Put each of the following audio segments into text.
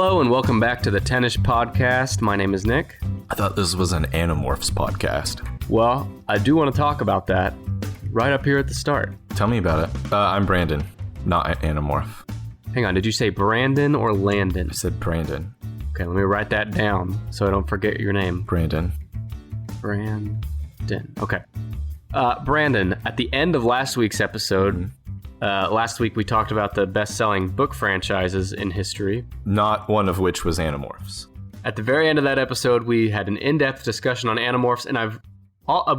Hello and welcome back to the Tennis Podcast. My name is Nick. I thought this was an Animorphs podcast. Well, I do want to talk about that right up here at the start. Tell me about it. I'm Brandon, not Animorph. Hang on, did you say Brandon or Landon? I said Brandon. Okay, let me write that down so I don't forget your name. Brandon. Okay. Brandon, at the end of last week's episode, last week we talked about the best-selling book franchises in history. Not one of which was Animorphs. At the very end of that episode, we had an in-depth discussion on Animorphs, and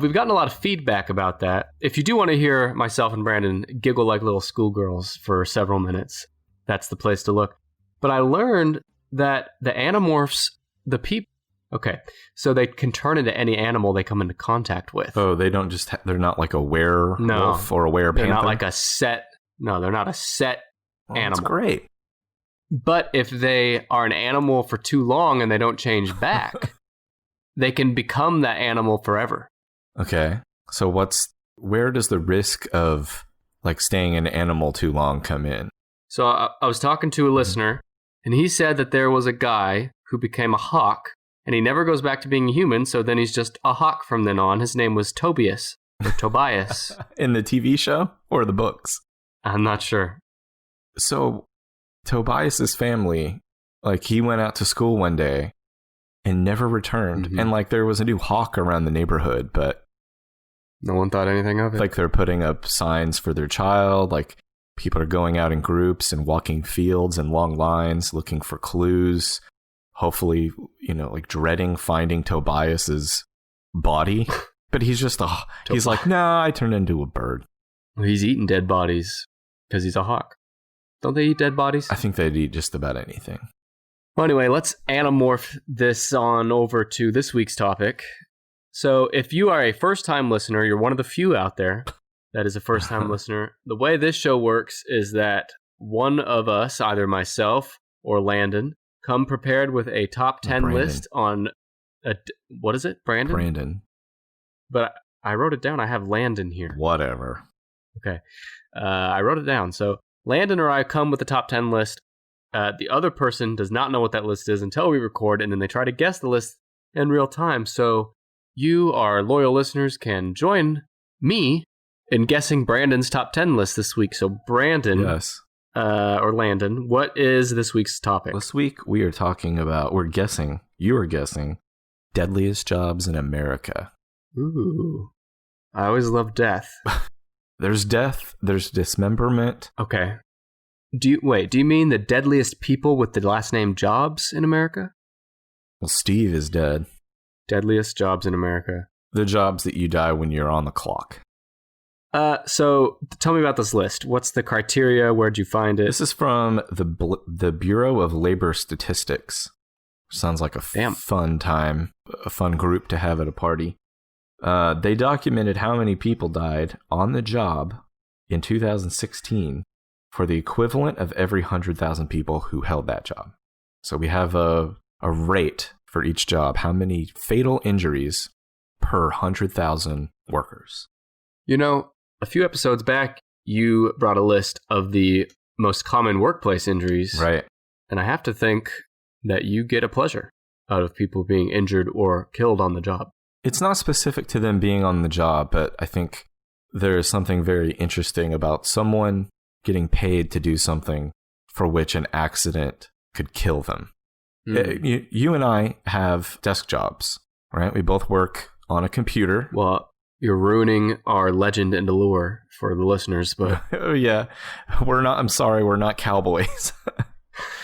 we've gotten a lot of feedback about that. If you do want to hear myself and Brandon giggle like little schoolgirls for several minutes, that's the place to look. But I learned that the Animorphs, the people... Okay, so they can turn into any animal they come into contact with. Oh, they don't just... they're not like a werewolf or a werepanther? They're not like a set... No, they're not a set animal. That's great. But if they are an animal for too long and they don't change back, they can become that animal forever. Okay, so where does the risk of like staying an animal too long come in? So I was talking to a listener, and he said that there was a guy who became a hawk, and he never goes back to being a human, so then he's just a hawk from then on. His name was Tobias, or Tobias. In the TV show or the books? I'm not sure. So Tobias's family, like he went out to school one day and never returned. Mm-hmm. And like there was a new hawk around the neighborhood, but no one thought anything of it. Like they're putting up signs for their child. Like people are going out in groups and walking fields and long lines looking for clues. Hopefully, like dreading finding Tobias's body. But he's just he's like, nah, I turned into a bird. Well, he's eating dead bodies because he's a hawk. Don't they eat dead bodies? I think they'd eat just about anything. Well, anyway, let's animorph this on over to this week's topic. So if you are a first-time listener, you're one of the few out there that is a first-time listener. The way this show works is that one of us, either myself or Landon, come prepared with a top 10 Brandon. list on... what is it? Brandon? Brandon. But I wrote it down. I have Landon here. Whatever. Okay. I wrote it down. So Landon or I come with the top 10 list. The other person does not know what that list is until we record, and then they try to guess the list in real time. So you, our loyal listeners, can join me in guessing Brandon's top 10 list this week. So Brandon, yes, or Landon, what is this week's topic? This week you are guessing Deadliest Jobs in America. Ooh. I always love death. There's death, there's dismemberment. Okay. Do you mean the deadliest people with the last name Jobs in America? Well, Steve is dead. Deadliest Jobs in America. The jobs that you die when you're on the clock. So tell me about this list. What's the criteria? Where'd you find it? This is from the Bureau of Labor Statistics. Sounds like a fun time, a fun group to have at a party. They documented how many people died on the job in 2016 for the equivalent of every 100,000 people who held that job. So we have a rate for each job. How many fatal injuries per 100,000 workers? A few episodes back, you brought a list of the most common workplace injuries. Right. And I have to think that you get a pleasure out of people being injured or killed on the job. It's not specific to them being on the job, but I think there is something very interesting about someone getting paid to do something for which an accident could kill them. You and I have desk jobs, right? We both work on a computer. Well, you're ruining our legend and allure for the listeners, but... Oh, yeah. I'm sorry, we're not cowboys.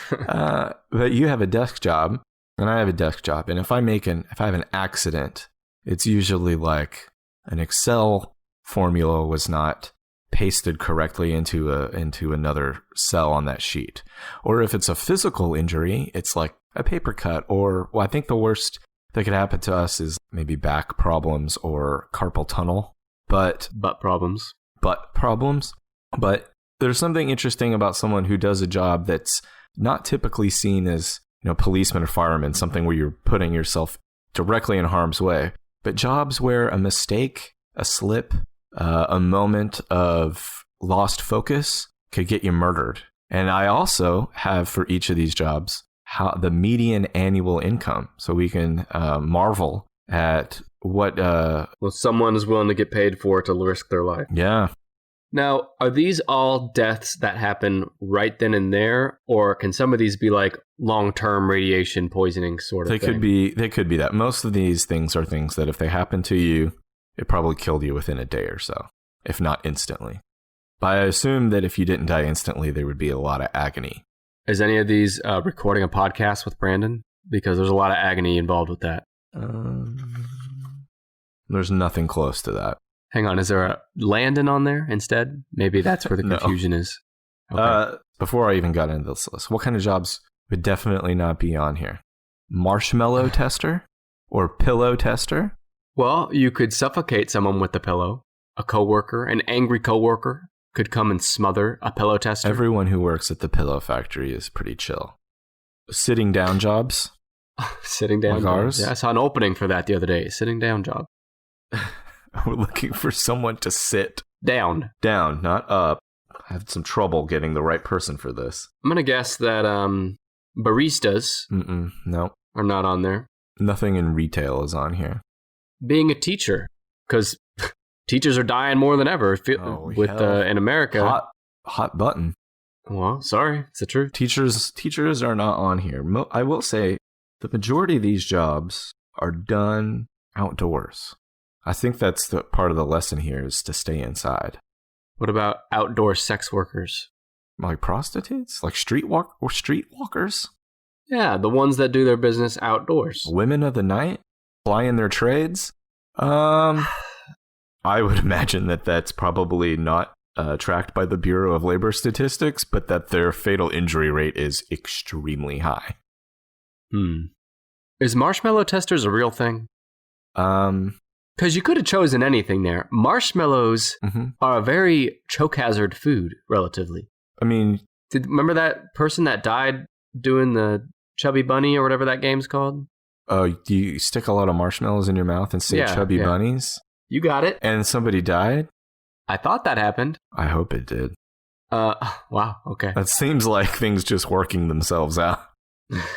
But you have a desk job, and I have a desk job. And if I have an accident, it's usually like an Excel formula was not pasted correctly into another cell on that sheet. Or if it's a physical injury, it's like a paper cut, or I think the worst that could happen to us is maybe back problems or carpal tunnel. Butt problems. But there's something interesting about someone who does a job that's not typically seen as, policeman or fireman, something where you're putting yourself directly in harm's way. But jobs where a mistake, a slip, a moment of lost focus could get you murdered. And I also have, for each of these jobs, how the median annual income, so we can marvel at what. Well, someone is willing to get paid for it to risk their life. Yeah. Now, are these all deaths that happen right then and there, or can some of these be like long-term radiation poisoning sort of thing? They could be that. Most of these things are things that if they happen to you, it probably killed you within a day or so, if not instantly. But I assume that if you didn't die instantly, there would be a lot of agony. Is any of these recording a podcast with Brandon? Because there's a lot of agony involved with that. There's nothing close to that. Hang on, is there a Landon on there instead? Maybe that's where the No. confusion is. Okay. Before I even got into this list, what kind of jobs would definitely not be on here? Marshmallow tester or pillow tester? Well, you could suffocate someone with the pillow. A coworker, an angry coworker, could come and smother a pillow tester. Everyone who works at the pillow factory is pretty chill. Sitting down jobs? Sitting down Like jobs. ours? Yeah, I saw an opening for that the other day. Sitting down job. We're looking for someone to sit Down. down, not up. I had some trouble getting the right person for this. I'm going to guess that baristas No, are not on there. nothing in retail is on here. Being a teacher, because teachers are dying more than ever Oh, hell. in America. Hot button. Well, sorry, it's the truth. Teachers are not on here. I will say the majority of these jobs are done outdoors. I think that's the part of the lesson here is to stay inside. What about outdoor sex workers? Like prostitutes? Like streetwalkers? Yeah, the ones that do their business outdoors. Women of the night? Flying their trades? I would imagine that that's probably not tracked by the Bureau of Labor Statistics, but that their fatal injury rate is extremely high. Is marshmallow testers a real thing? Because you could have chosen anything there. Marshmallows are a very choke hazard food, relatively. I mean, Remember that person that died doing the Chubby Bunny or whatever that game's called? do you stick a lot of marshmallows in your mouth and say chubby bunnies? You got it. And somebody died? I thought that happened. I hope it did. Wow, okay. That seems like things just working themselves out.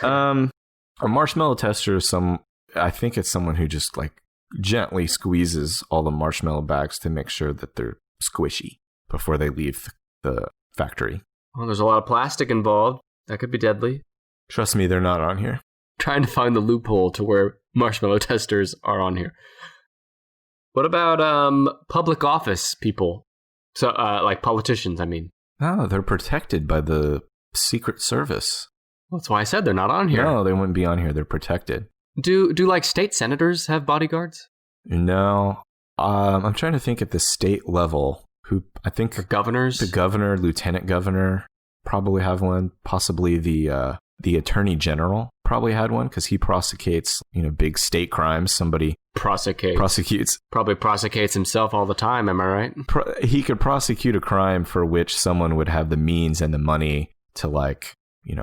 A marshmallow tester is I think it's someone who just like gently squeezes all the marshmallow bags to make sure that they're squishy before they leave the factory. Well, there's a lot of plastic involved. That could be deadly. Trust me, they're not on here. Trying to find the loophole to where marshmallow testers are on here. What about public office people? So, like politicians, I mean. No, they're protected by the Secret Service. Well, that's why I said they're not on here. No, they wouldn't be on here. They're protected. Do like state senators have bodyguards? No. I'm trying to think at the state level who I think Or governors? the governor, lieutenant governor probably have one. Possibly the attorney general probably had one because he prosecutes, big state crimes. Somebody prosecutes. Probably prosecutes himself all the time, am I right? He could prosecute a crime for which someone would have the means and the money to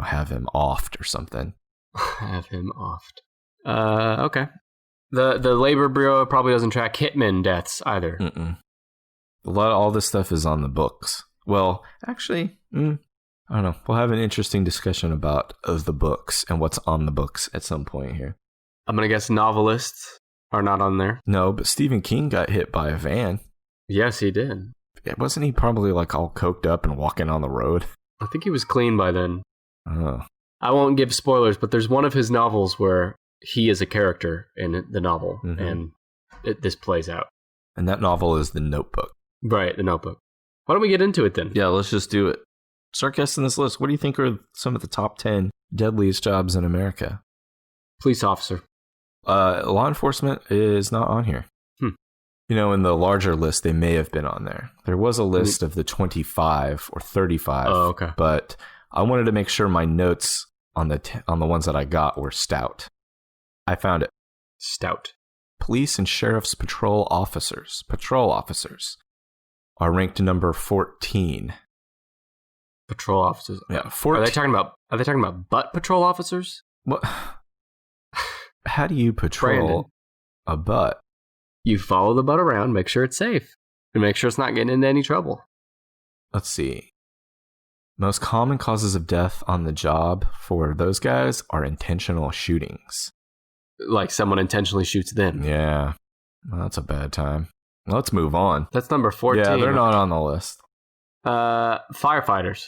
have him offed or something. Have him offed. Okay. The Labor Bureau probably doesn't track hitmen deaths either. All this stuff is on the books. Well, actually, I don't know. We'll have an interesting discussion about the books and what's on the books at some point here. I'm going to guess novelists are not on there. No, but Stephen King got hit by a van. Yes, he did. Wasn't he probably like all coked up and walking on the road? I think he was clean by then. Oh. I won't give spoilers, but there's one of his novels where he is a character in the novel, and this plays out. And that novel is The Notebook. Right, The Notebook. Why don't we get into it then? Yeah, let's just do it. Start guessing this list. What do you think are some of the top 10 deadliest jobs in America? Police officer. Law enforcement is not on here. In the larger list, they may have been on there. There was a list of the 25 or 35. Oh, okay. But I wanted to make sure my notes on the ones that I got were stout. I found it. Stout. Police and sheriff's patrol officers are ranked number 14. Patrol officers. Yeah, 14. Are they talking about butt patrol officers? What? How do you patrol Brandon. a butt? You follow the butt around, make sure it's safe, and make sure it's not getting into any trouble. Let's see. Most common causes of death on the job for those guys are intentional shootings. Like someone intentionally shoots them. Yeah. Well, that's a bad time. Let's move on. That's number 14. Yeah, they're not on the list. Firefighters.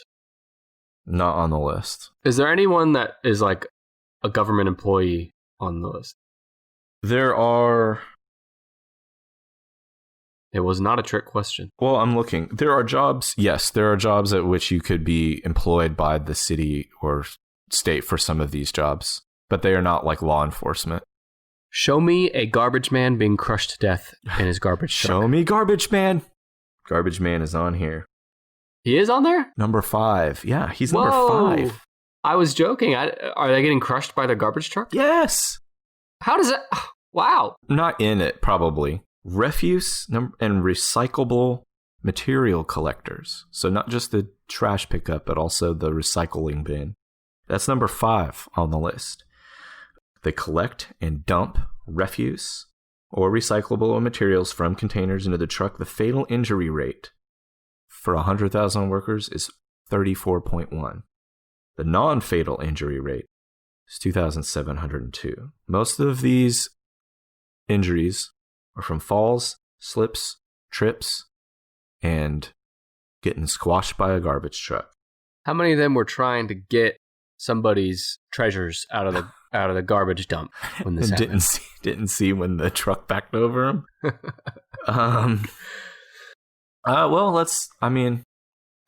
Not on the list. Is there anyone that is like a government employee on the list? There are... It was not a trick question. Well, I'm looking. There are jobs. Yes, there are jobs at which you could be employed by the city or state for some of these jobs, but they are not like law enforcement. Show me a garbage man being crushed to death in his garbage truck. Show me garbage man. Garbage man is on here. He is on there? Number 5. Yeah, he's Whoa. number 5. I was joking. Are they getting crushed by the garbage truck? Yes. How does that... Wow. Not in it, probably. Refuse and recyclable material collectors. So not just the trash pickup, but also the recycling bin. That's number 5 on the list. They collect and dump refuse or recyclable materials from containers into the truck. The fatal injury rate for 100,000 workers is 34.1. The non-fatal injury rate is 2,702. Most of these injuries are from falls, slips, trips, and getting squashed by a garbage truck. How many of them were trying to get somebody's treasures out of the garbage dump when this happened? Didn't see when the truck backed over them.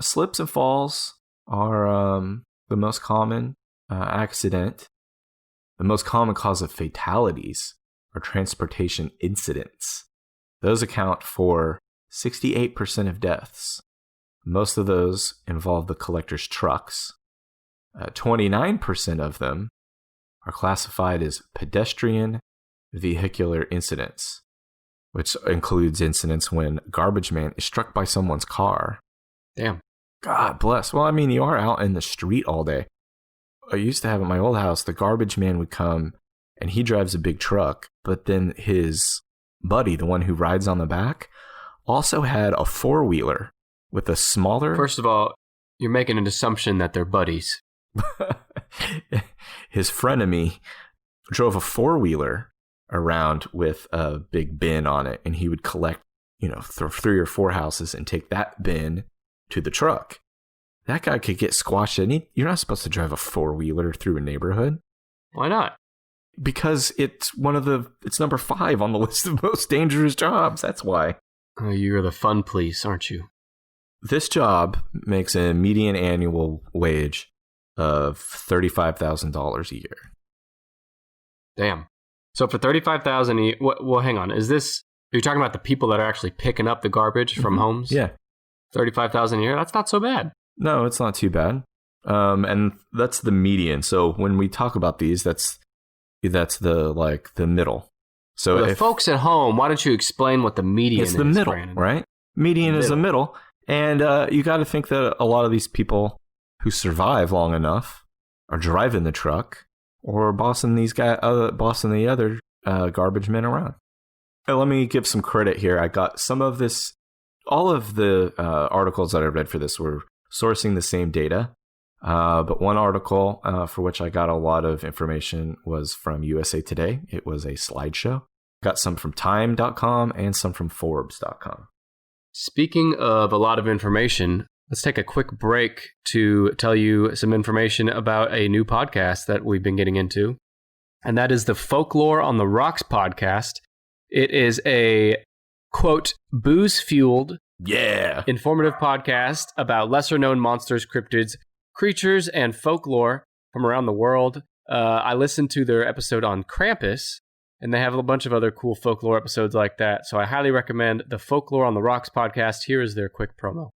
Slips and falls are the most common accident. The most common cause of fatalities are transportation incidents. Those account for 68% of deaths. Most of those involve the collector's trucks. 29% of them are classified as pedestrian vehicular incidents, which includes incidents when garbage man is struck by someone's car. Damn. God bless. Well, I mean, you are out in the street all day. I used to have at my old house, the garbage man would come and he drives a big truck, but then his buddy, the one who rides on the back, also had a four-wheeler with a smaller... First of all, you're making an assumption that they're buddies. His frenemy drove a four-wheeler around with a big bin on it, and he would collect, 3 or 4 houses and take that bin to the truck. That guy could get squashed. You're not supposed to drive a four-wheeler through a neighborhood. Why not? Because it's number 5 on the list of most dangerous jobs. That's why. Oh, you're the fun police, aren't you? This job makes a median annual wage of $35,000 a year. Damn. So for $35,000 a year, well, hang on. Are you talking about the people that are actually picking up the garbage from homes? Yeah. $35,000 a year? That's not so bad. No, it's not too bad. And that's the median. So when we talk about these, that's the middle. So for the folks at home, why don't you explain what the median is? It's the middle, Brandon? right? Median is the middle. And you got to think that a lot of these people who survive long enough are driving the truck or bossing the other garbage men around. Let me give some credit here. I got some of this. All of the articles that I read for this were sourcing the same data. But one article for which I got a lot of information was from USA Today. It was a slideshow. Got some from time.com and some from Forbes.com. Speaking of a lot of information, let's take a quick break to tell you some information about a new podcast that we've been getting into. And that is the Folklore on the Rocks podcast. It is a, quote, booze-fueled, informative podcast about lesser-known monsters, cryptids, creatures, and folklore from around the world. I listened to their episode on Krampus, and they have a bunch of other cool folklore episodes like that. So I highly recommend the Folklore on the Rocks podcast. Here is their quick promo.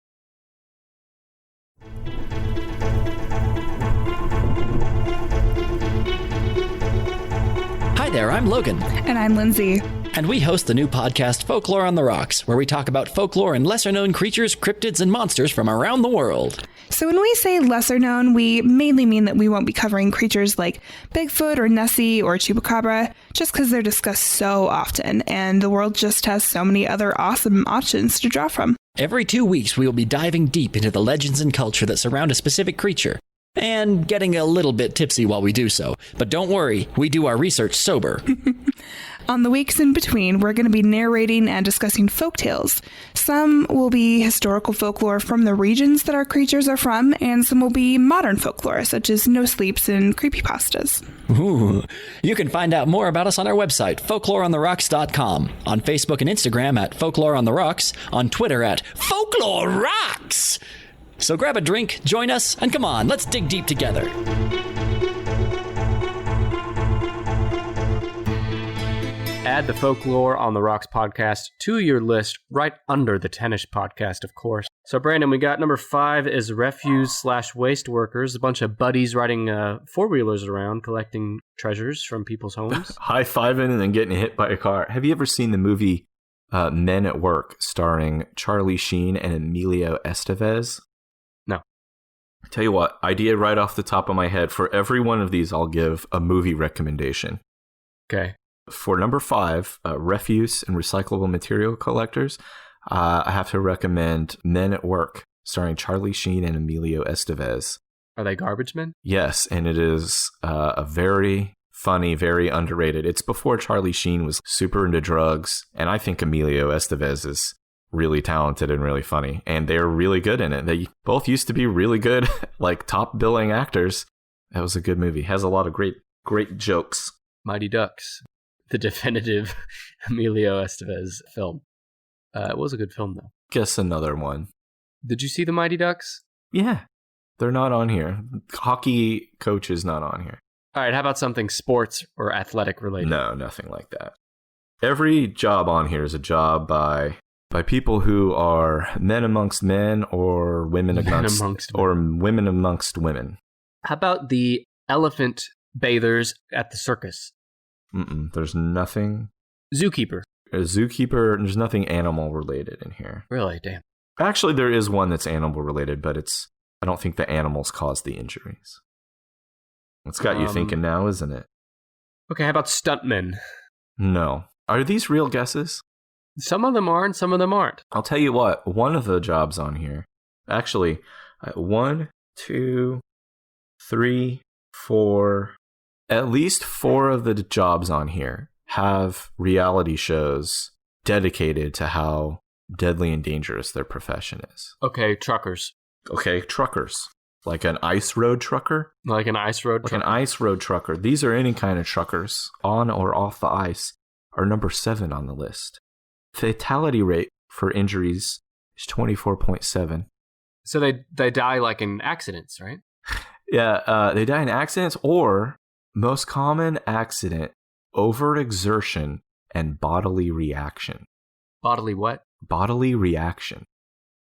Hi there, I'm Logan. And I'm Lindsay. And we host the new podcast Folklore on the Rocks, where we talk about folklore and lesser-known creatures, cryptids, and monsters from around the world. So when we say lesser known, we mainly mean that we won't be covering creatures like Bigfoot or Nessie or Chupacabra, just because they're discussed so often, and the world just has so many other awesome options to draw from. Every 2 weeks, we will be diving deep into the legends and culture that surround a specific creature, and getting a little bit tipsy while we do so. But don't worry, we do our research sober. On the weeks in between, we're going to be narrating and discussing folktales. Some will be historical folklore from the regions that our creatures are from, and some will be modern folklore, such as no sleeps and creepypastas. Ooh. You can find out more about us on our website, folkloreontherocks.com, on Facebook and Instagram at Folklore on the Rocks, on Twitter at Folklore Rocks. So grab a drink, join us, and come on, let's dig deep together. Add the Folklore on the Rocks podcast to your list right under the Tennis podcast, of course. So, Brandon, we got number 5 is refuse/waste workers, a bunch of buddies riding four-wheelers around collecting treasures from people's homes. High-fiving and then getting hit by a car. Have you ever seen the movie Men at Work starring Charlie Sheen and Emilio Estevez? No. Tell you what, idea right off the top of my head. For every one of these, I'll give a movie recommendation. Okay. For number 5, refuse and recyclable material collectors, I have to recommend Men at Work, starring Charlie Sheen and Emilio Estevez. Are they garbage men? Yes, and it is a very funny, very underrated. It's before Charlie Sheen was super into drugs, and I think Emilio Estevez is really talented and really funny, and they're really good in it. They both used to be really good, like top billing actors. That was a good movie. Has a lot of great jokes. Mighty Ducks, the definitive Emilio Estevez film. It was a good film, though. Guess another one. Did you see the Mighty Ducks? Yeah, they're not on here. Hockey coach is not on here. All right, how about something sports or athletic related? No, nothing like that. Every job on here is a job by people who are men amongst men or women amongst women. How about the elephant bathers at the circus? There's nothing. Zookeeper. A zookeeper, there's nothing animal related in here. Really? Damn. Actually, there is one that's animal related, but I don't think the animals caused the injuries. It's got you thinking now, isn't it? Okay, how about stuntmen? No. Are these real guesses? Some of them are and some of them aren't. I'll tell you what, one of the jobs on here, actually, 1, 2, 3, 4, at least 4 of the jobs on here have reality shows dedicated to how deadly and dangerous their profession is. Okay, truckers. Okay, truckers. Like an ice road trucker? Like an ice road trucker? Like an ice road trucker. These are any kind of truckers, on or off the ice, are number 7 on the list. Fatality rate for injuries is 24.7. So they die like in accidents, right? Yeah, they die in accidents, or most common accident, overexertion and bodily reaction. Bodily what? Bodily reaction.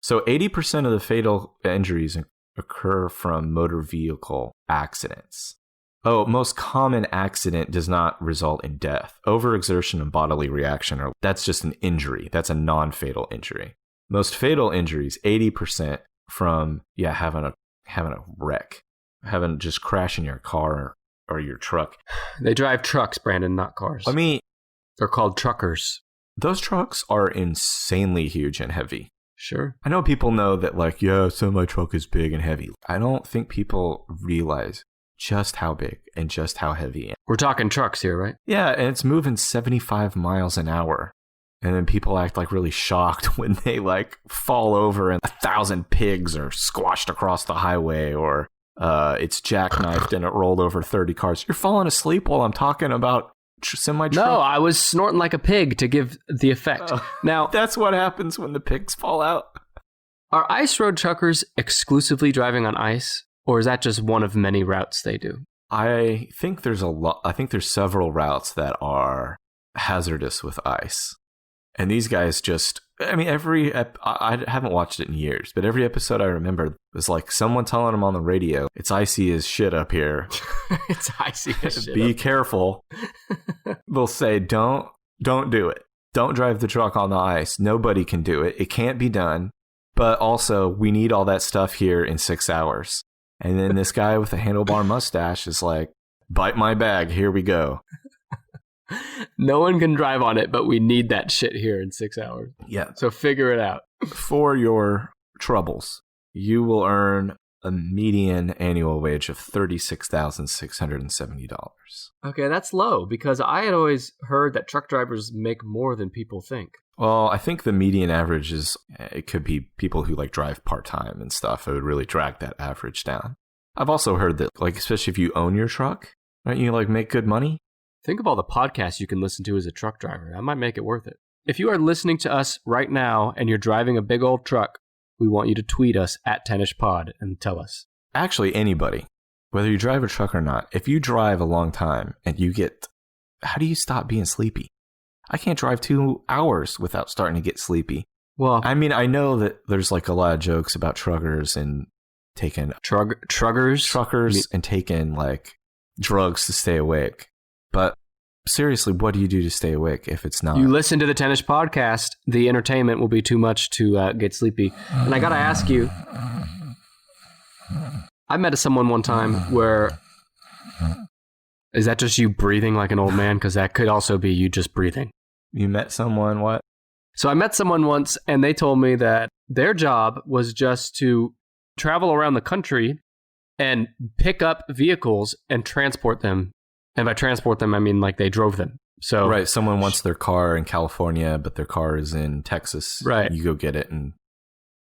So 80% of the fatal injuries occur from motor vehicle accidents. Oh, most common accident does not result in death. Overexertion and bodily reaction that's just an injury. That's a non-fatal injury. Most fatal injuries, 80% from having a wreck, having just crashing your car or your truck. They drive trucks, Brandon, not cars. I mean, they're called truckers. Those trucks are insanely huge and heavy. Sure. I know people know that, like, yeah, semi-truck is big and heavy. I don't think people realize just how big and just how heavy. We're talking trucks here, right? Yeah, and it's moving 75 miles an hour. And then people act like really shocked when they like fall over and 1,000 pigs are squashed across the highway, or it's jackknifed and it rolled over 30 cars. You're falling asleep while I'm talking about semi-truck? No, I was snorting like a pig to give the effect. Now, that's what happens when the pigs fall out. Are ice road truckers exclusively driving on ice, or is that just one of many routes they do? I think there's several routes that are hazardous with ice. And these guys just, I mean, I haven't watched it in years, but every episode I remember was like someone telling them on the radio, it's icy as shit up here. It's icy as shit. Be careful. They'll say, don't do it. Don't drive the truck on the ice. Nobody can do it. It can't be done. But also, we need all that stuff here in 6 hours. And then this guy with a handlebar mustache is like, bite my bag. Here we go. No one can drive on it, but we need that shit here in 6 hours. Yeah. So figure it out. for your troubles, you will earn a median annual wage of $36,670. Okay, that's low because I had always heard that truck drivers make more than people think. Well, I think the median average is, it could be people who like drive part-time and stuff. It would really drag that average down. I've also heard that, like, especially if you own your truck, right, you like make good money. Think of all the podcasts you can listen to as a truck driver. That might make it worth it. If you are listening to us right now and you're driving a big old truck, we want you to tweet us at 10ishpod and tell us. Actually, anybody, whether you drive a truck or not, if you drive a long time and you get, how do you stop being sleepy? I can't drive 2 hours without starting to get sleepy. Well, I mean, I know that there's like a lot of jokes about truckers and taking truckers and taking like drugs to stay awake. But seriously, what do you do to stay awake if it's not? You listen to the 10ish podcast, the entertainment will be too much to get sleepy. And I got to ask you, I met someone one time where, is that just you breathing like an old man? Because that could also be you just breathing. You met someone, what? So I met someone once and they told me that their job was just to travel around the country and pick up vehicles and transport them. And by transport them, I mean like they drove them. So right, someone wants their car in California, but their car is in Texas. Right. You go get it and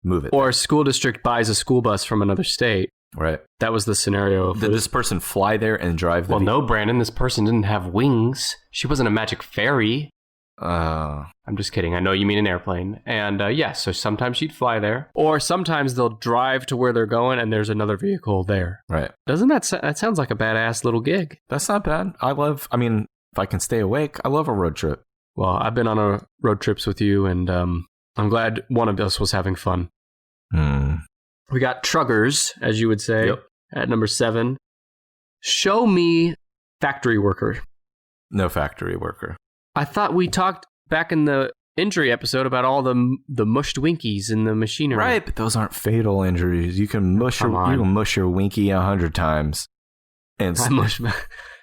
move it. Or a school district buys a school bus from another state. Right. That was the scenario. Did this person fly there and drive the no, Brandon, this person didn't have wings. She wasn't a magic fairy. I'm just kidding. I know you mean an airplane. And yes, so sometimes she'd fly there. Or sometimes they'll drive to where they're going and there's another vehicle there. Right. Doesn't that sounds like a badass little gig? That's not bad. I mean, if I can stay awake, I love a road trip. Well, I've been on a road trips with you and I'm glad one of us was having fun. We got truckers, as you would say, at number 7. Show me factory worker. No factory worker. I thought we talked back in the injury episode about all the mushed winkies in the machinery. Right, but those aren't fatal injuries. You can mush your winky 100 times. And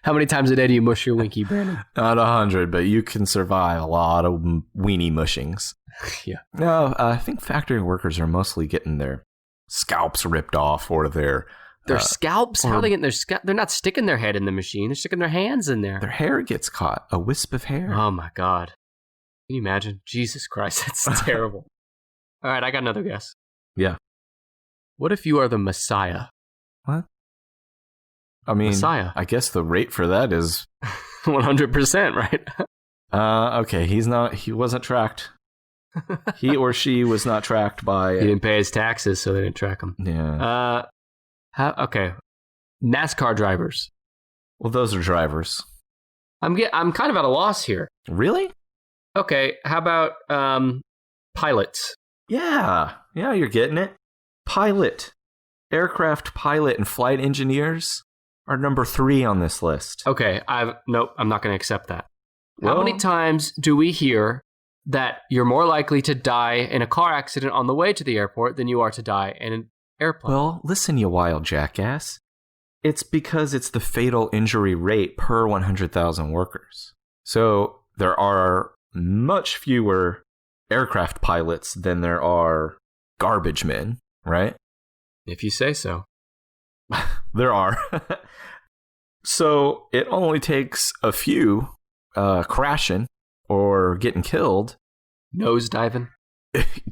how many times a day do you mush your winky, Brandon? Not 100, but you can survive a lot of weenie mushings. Yeah. No, I think factory workers are mostly getting their scalps ripped off or their scalps? How are they getting their scalp? They're not sticking their head in the machine. They're sticking their hands in there. Their hair gets caught. A wisp of hair. Oh, my God. Can you imagine? Jesus Christ, that's terrible. All right, I got another guess. Yeah. What if you are the Messiah? What? I mean, Messiah. I guess the rate for that is 100%, right? Okay, he wasn't tracked. He or she was not tracked by... He didn't pay his taxes, so they didn't track him. Yeah. Okay. NASCAR drivers. Well, those are drivers. I'm kind of at a loss here. Really? Okay, how about pilots? Yeah, you're getting it. Pilot. Aircraft pilot and flight engineers are number 3 on this list. Okay, nope, I'm not going to accept that. Well, how many times do we hear that you're more likely to die in a car accident on the way to the airport than you are to die in an airplane? Well, listen, you wild jackass. It's because it's the fatal injury rate per 100,000 workers. So there are much fewer aircraft pilots than there are garbage men, right? If you say so. There are. So it only takes a few crashing or getting killed. Nose diving.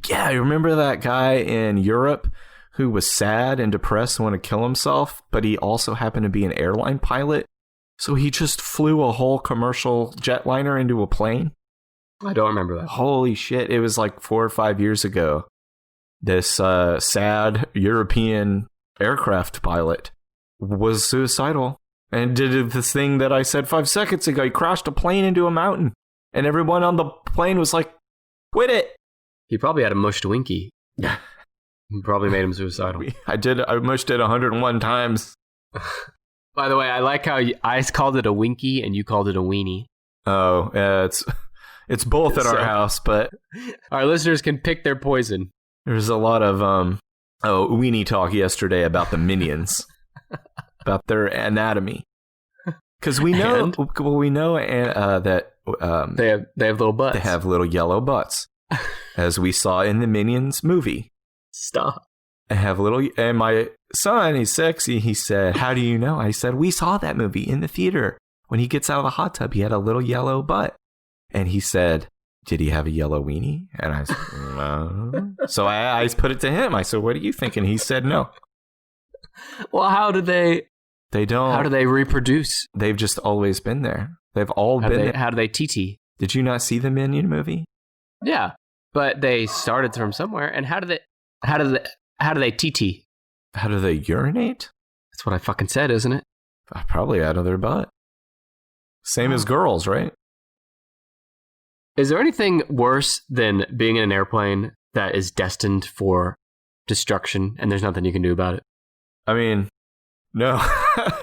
Yeah, you remember that guy in Europe who was sad and depressed and wanted to kill himself, but he also happened to be an airline pilot? So he just flew a whole commercial jetliner into a plane? I don't remember that. Holy shit, it was like 4 or 5 years ago. This sad European aircraft pilot was suicidal and did this thing that I said 5 seconds ago. He crashed a plane into a mountain, and everyone on the plane was like, quit it. He probably had a mushed winky. Yeah. Probably made him suicidal. I mushed it 101 times. By the way, I like how I called it a winky and you called it a weenie. Oh, yeah, it's both at our house, but our listeners can pick their poison. There's a lot of weenie talk yesterday about the minions, about their anatomy, because we know that they have little butts. They have little yellow butts. as we saw in the Minions movie. Stop. And my son, he's 6, he said, how do you know? I said, we saw that movie in the theater. When he gets out of the hot tub, he had a little yellow butt. And he said, did he have a yellow weenie? And I said, no. So I put it to him. I said, what do you think? And he said, no. Well, how do they reproduce? They've just always been there. They've all been there. How do they TT? Did you not see the Minion movie? Yeah, but they started from somewhere. And how do they TT? How do they urinate? That's what I fucking said, isn't it? Probably out of their butt. Same as girls, right? Is there anything worse than being in an airplane that is destined for destruction and there's nothing you can do about it? I mean, no.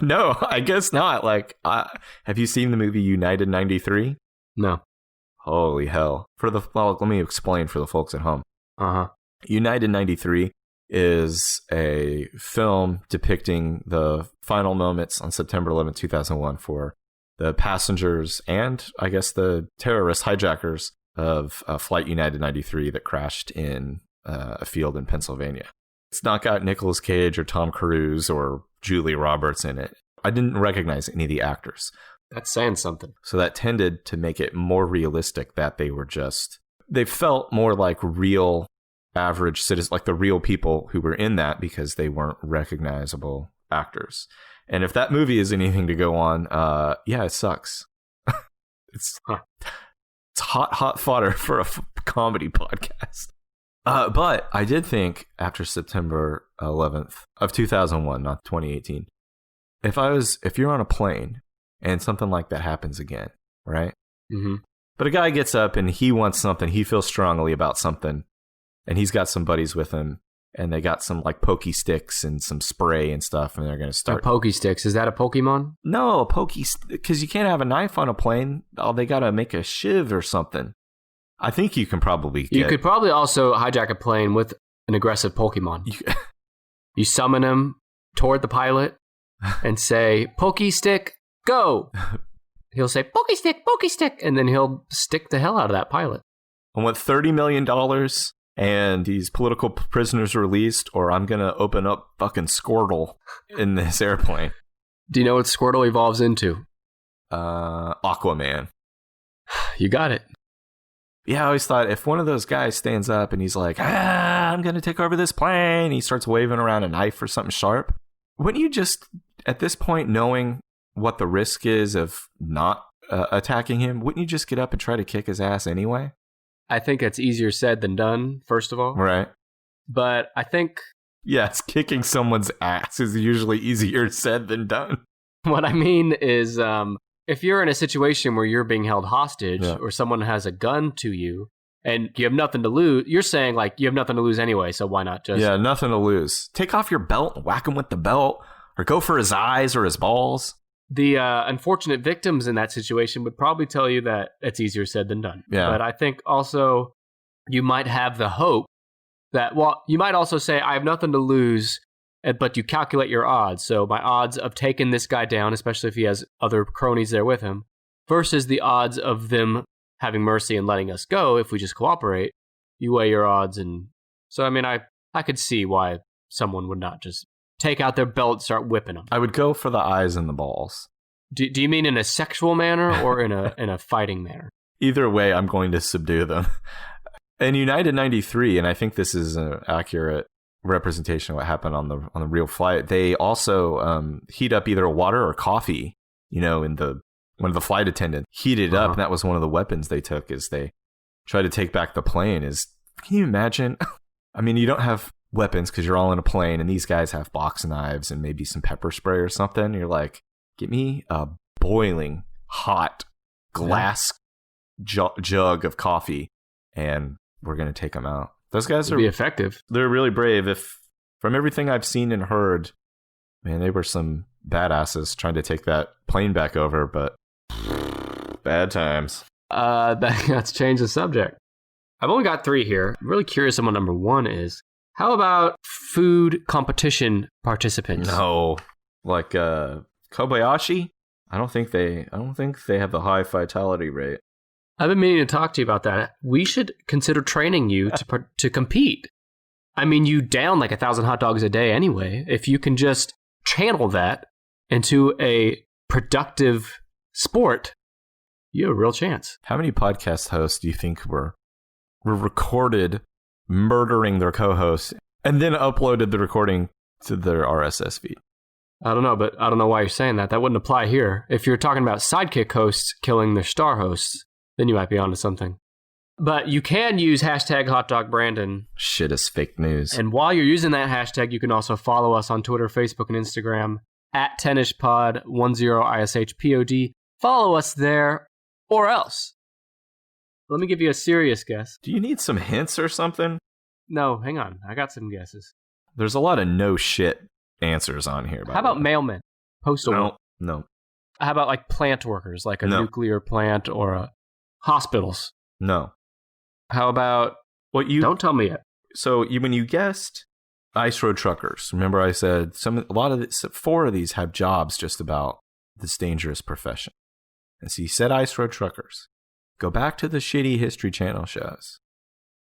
No, I guess not. Like, have you seen the movie United 93? No. Holy hell. Let me explain for the folks at home. Uh-huh. United 93 is a film depicting the final moments on September 11, 2001 for the passengers and, I guess, the terrorist hijackers of Flight United 93 that crashed in a field in Pennsylvania. It's not got Nicolas Cage or Tom Cruise or Julia Roberts in it. I didn't recognize any of the actors. That's saying something. So that tended to make it more realistic that they felt more like real average citizens, like the real people who were in that, because they weren't recognizable actors. And if that movie is anything to go on, yeah, it sucks. It's hot fodder for a comedy podcast. But I did think after September 11th of 2001, not 2018, if you're on a plane and something like that happens again, right? Mm-hmm. But a guy gets up and he wants something, he feels strongly about something, and he's got some buddies with him, and they got some like pokey sticks and some spray and stuff, and they're going to start. Pokey sticks, is that a Pokemon? No, because you can't have a knife on a plane. Oh, they got to make a shiv or something. I think you can probably get... You could probably also hijack a plane with an aggressive Pokemon. You summon him toward the pilot and say, Pokey stick, go! He'll say, Pokey stick, and then he'll stick the hell out of that pilot. I want $30 million and these political prisoners released, or I'm going to open up fucking Squirtle in this airplane. Do you know what Squirtle evolves into? Aquaman. You got it. Yeah, I always thought if one of those guys stands up and he's like, I'm going to take over this plane, he starts waving around a knife or something sharp, wouldn't you just, at this point, knowing what the risk is of not attacking him, wouldn't you just get up and try to kick his ass anyway? I think it's easier said than done, first of all. Right. But I think... Yes, kicking someone's ass is usually easier said than done. What I mean is... if you're in a situation where you're being held hostage or someone has a gun to you and you have nothing to lose, you're saying like you have nothing to lose anyway, so why not just... Yeah, nothing to lose. Take off your belt and whack him with the belt, or go for his eyes or his balls. The unfortunate victims in that situation would probably tell you that it's easier said than done. Yeah. But I think also you might have the hope that, well, you might also say, I have nothing to lose, but you calculate your odds. So my odds of taking this guy down, especially if he has other cronies there with him, versus the odds of them having mercy and letting us go if we just cooperate, you weigh your odds. And so, I mean, I could see why someone would not just take out their belt and start whipping them. I would go for the eyes and the balls. Do you mean in a sexual manner or in a fighting manner? Either way, I'm going to subdue them. In United 93, and I think this is an accurate representation of what happened on the real flight, they also heat up either water or coffee, in one of the flight attendants heated up, and that was one of the weapons they took as they tried to take back the plane. Can you imagine? I mean, you don't have weapons because you're all in a plane, and these guys have box knives and maybe some pepper spray or something. You're like, get me a boiling hot glass jug of coffee, and we're going to take them out. Those guys be effective. They're really brave. If from everything I've seen and heard, man, they were some badasses trying to take that plane back over, but bad times. Let's change the subject. I've only got 3 here. I'm really curious on what number 1 is. How about food competition participants? No, like Kobayashi. I don't think they have the high vitality rate. I've been meaning to talk to you about that. We should consider training you to compete. I mean, you down like 1,000 hot dogs a day anyway. If you can just channel that into a productive sport, you have a real chance. How many podcast hosts do you think were recorded murdering their co-hosts and then uploaded the recording to their RSS feed? I don't know, but I don't know why you're saying that. That wouldn't apply here. If you're talking about sidekick hosts killing their star hosts, then you might be onto something. But you can use hashtag HotDogBrandon. Shit is fake news. And while you're using that hashtag, you can also follow us on Twitter, Facebook, and Instagram at 10ishpod, 10ishpod. Follow us there or else. Let me give you a serious guess. Do you need some hints or something? No, hang on. I got some guesses. There's a lot of no shit answers on here. How about mailmen? Postal? No. How about like plant workers, like a nuclear plant or hospitals? No. How about don't tell me yet. So when you guessed ice road truckers, remember I said four of these have jobs just about this dangerous profession. And so you said ice road truckers. Go back to the shitty History Channel shows.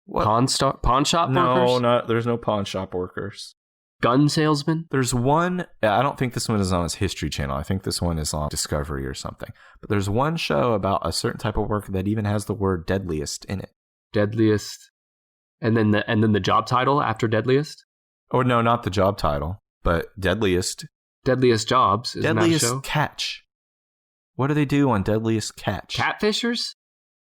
What? Pawn shop workers? No, there's no pawn shop workers. Gun salesman? There's one, I don't think this one is on his History Channel. I think this one is on Discovery or something. But there's one show about a certain type of work that even has the word deadliest in it. Deadliest. And then the job title after deadliest? Oh, no, not the job title, but deadliest. Deadliest Jobs. Isn't Deadliest that a show? Catch. What do they do on Deadliest Catch? Catfishers?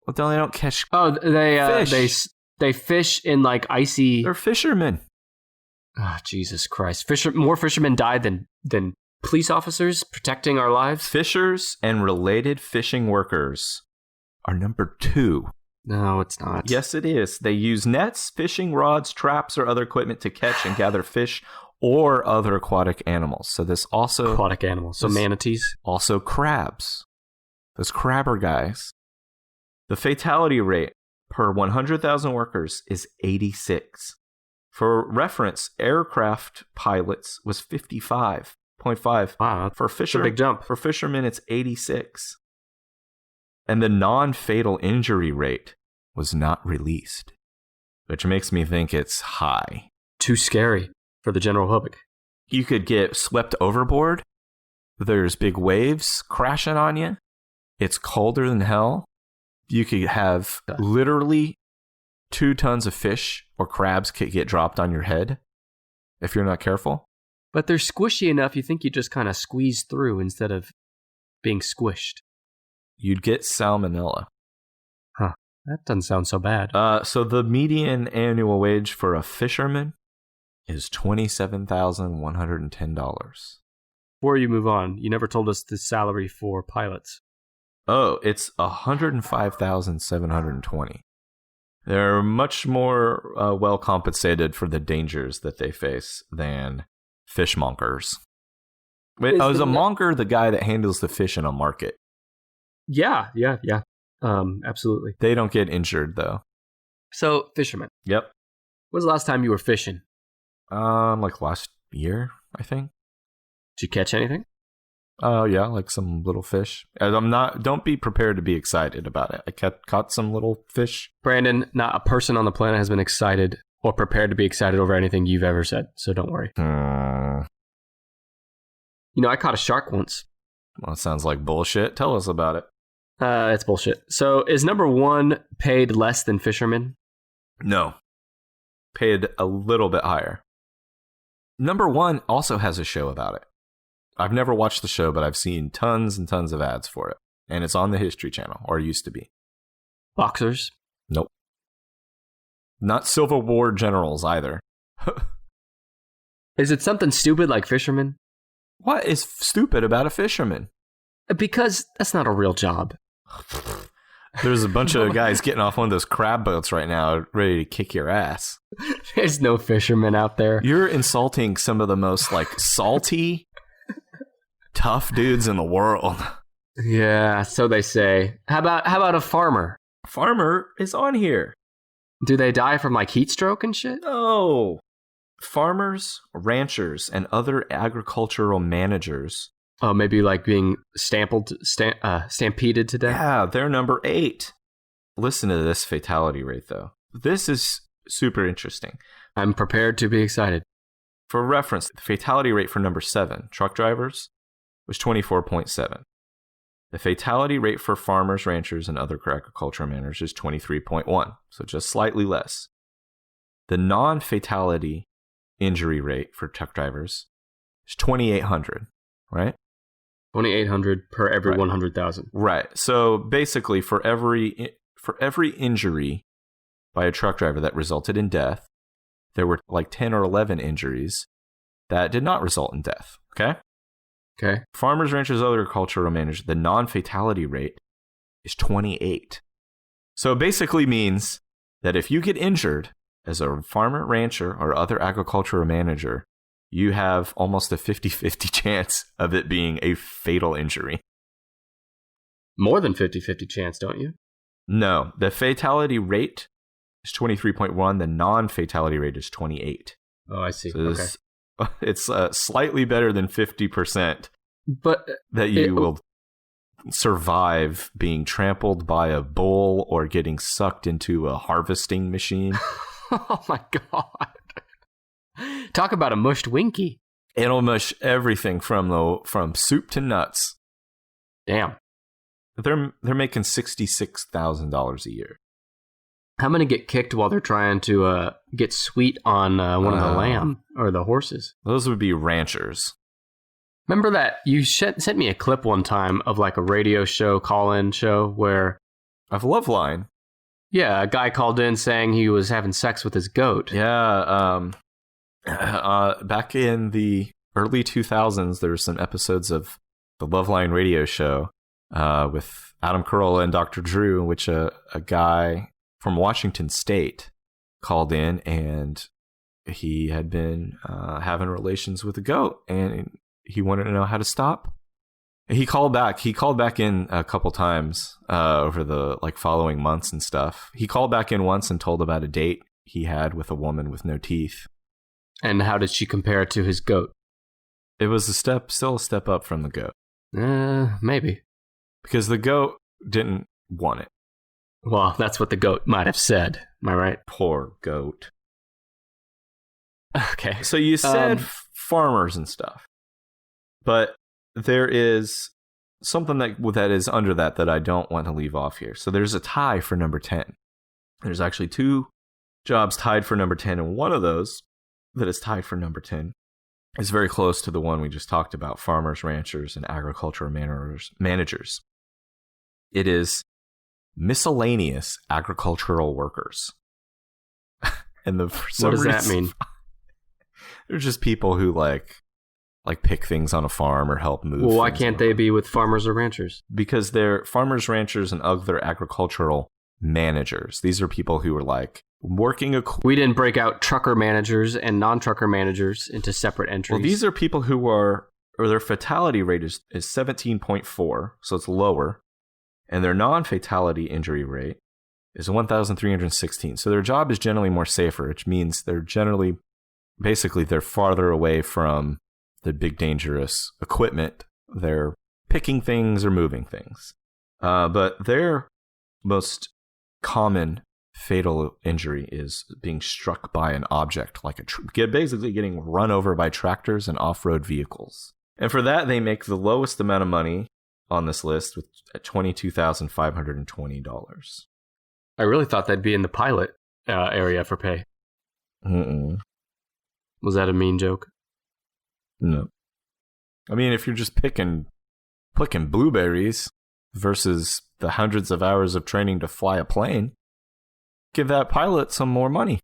Well, they don't catch fish. They fish in like icy... They're fishermen. Oh, Jesus Christ. More fishermen die than police officers protecting our lives? Fishers and related fishing workers are number 2. No, it's not. Yes, it is. They use nets, fishing rods, traps, or other equipment to catch and gather fish or other aquatic animals. So this also... Aquatic animals. So manatees. Also crabs. Those crabber guys. The fatality rate per 100,000 workers is 86. For reference, aircraft pilots was 55.5. Wow, that's a big jump. For fishermen, it's 86. And the non-fatal injury rate was not released, which makes me think it's high. Too scary for the general public. You could get swept overboard. There's big waves crashing on you. It's colder than hell. You could have literally 2 tons of fish or crabs could get dropped on your head if you're not careful. But they're squishy enough, you think you just kind of squeeze through instead of being squished. You'd get salmonella. Huh. That doesn't sound so bad. So the median annual wage for a fisherman is $27,110. Before you move on, you never told us the salary for pilots. Oh, it's $105,720. They're much more well compensated for the dangers that they face than fishmongers. Wait, is a monger the guy that handles the fish in a market? Yeah. Absolutely. They don't get injured though. So, fishermen. Yep. When's the last time you were fishing? Like last year, I think. Did you catch anything? Oh yeah, like some little fish. Don't be prepared to be excited about it. I caught some little fish. Brandon, not a person on the planet has been excited or prepared to be excited over anything you've ever said, so don't worry. You know, I caught a shark once. Well, it sounds like bullshit. Tell us about it. It's bullshit. So, is number 1 paid less than fishermen? No. Paid a little bit higher. Number 1 also has a show about it. I've never watched the show, but I've seen tons and tons of ads for it. And it's on the History Channel, or used to be. Boxers? Nope. Not Civil War generals either. Is it something stupid like fishermen? What is stupid about a fisherman? Because that's not a real job. There's a bunch of guys getting off one of those crab boats right now ready to kick your ass. There's no fishermen out there. You're insulting some of the most salty... tough dudes in the world. Yeah, so they say. How about a farmer? Farmer is on here. Do they die from heat stroke and shit? No. Farmers, ranchers, and other agricultural managers. Oh, maybe being stampeded to death? Yeah, they're number 8. Listen to this fatality rate, though. This is super interesting. I'm prepared to be excited. For reference, the fatality rate for number 7, truck drivers, was 24.7. The fatality rate for farmers, ranchers, and other agricultural managers is 23.1, so just slightly less. The non-fatality injury rate for truck drivers is 2,800, right? 2,800 per every Right. 100,000. Right. So basically, for every injury by a truck driver that resulted in death, there were like 10 or 11 injuries that did not result in death. Okay? Okay. Farmers, ranchers, other agricultural managers, the non-fatality rate is 28. So it basically means that if you get injured as a farmer, rancher, or other agricultural manager, you have almost a 50-50 chance of it being a fatal injury. More than 50-50 chance, don't you? No, the fatality rate is 23.1. The non-fatality rate is 28. Oh, I see. So it's slightly better than 50% But that you will survive being trampled by a bull or getting sucked into a harvesting machine. oh my God. Talk about a mushed winky. It'll mush everything from soup to nuts. Damn. They're making $66,000 a year. How many get kicked while they're trying to get sweet on one of the lamb or the horses? Those would be ranchers. Remember that you sent me a clip one time of like a radio show, call-in show where, Of Loveline. yeah, a guy called in saying he was having sex with his goat. Yeah, back in the early 2000s, there were some episodes of the Loveline radio show with Adam Carolla and Dr. Drew, in which a guy from Washington State called in, and he had been having relations with a goat, and he wanted to know how to stop. He called back in a couple times over the following months and stuff. He called back in once and told about a date he had with a woman with no teeth. And how did she compare to his goat? It was still a step up from the goat, Maybe. because the goat didn't want it. Well, that's what the goat might have said. Am I right? Poor goat. Okay. So you said farmers and stuff, but there is something that is under that I don't want to leave off here. So there's a tie for number 10. There's actually 2 jobs tied for number 10, and one of those that is tied for number 10 is very close to the one we just talked about, farmers, ranchers, and agricultural managers. It is miscellaneous agricultural workers. And for some What does that reason, mean? They're just people who like pick things on a farm or help move. Well, why things can't on- they be with farmers or ranchers? Because they're farmers, ranchers, and other agricultural managers. These are people who are working We didn't break out trucker managers and non-trucker managers into separate entries. Well, these are people who or their fatality rate is 17.4, so it's lower, and their non-fatality injury rate is 1,316. So their job is generally more safer, which means they're farther away from the big dangerous equipment. They're picking things or moving things. But their most common fatal injury is being struck by an object, basically getting run over by tractors and off-road vehicles. And for that, they make the lowest amount of money on this list at $22,520. I really thought that'd be in the pilot area for pay. Mm-mm. Was that a mean joke? No. I mean, if you're just picking blueberries versus the hundreds of hours of training to fly a plane, give that pilot some more money.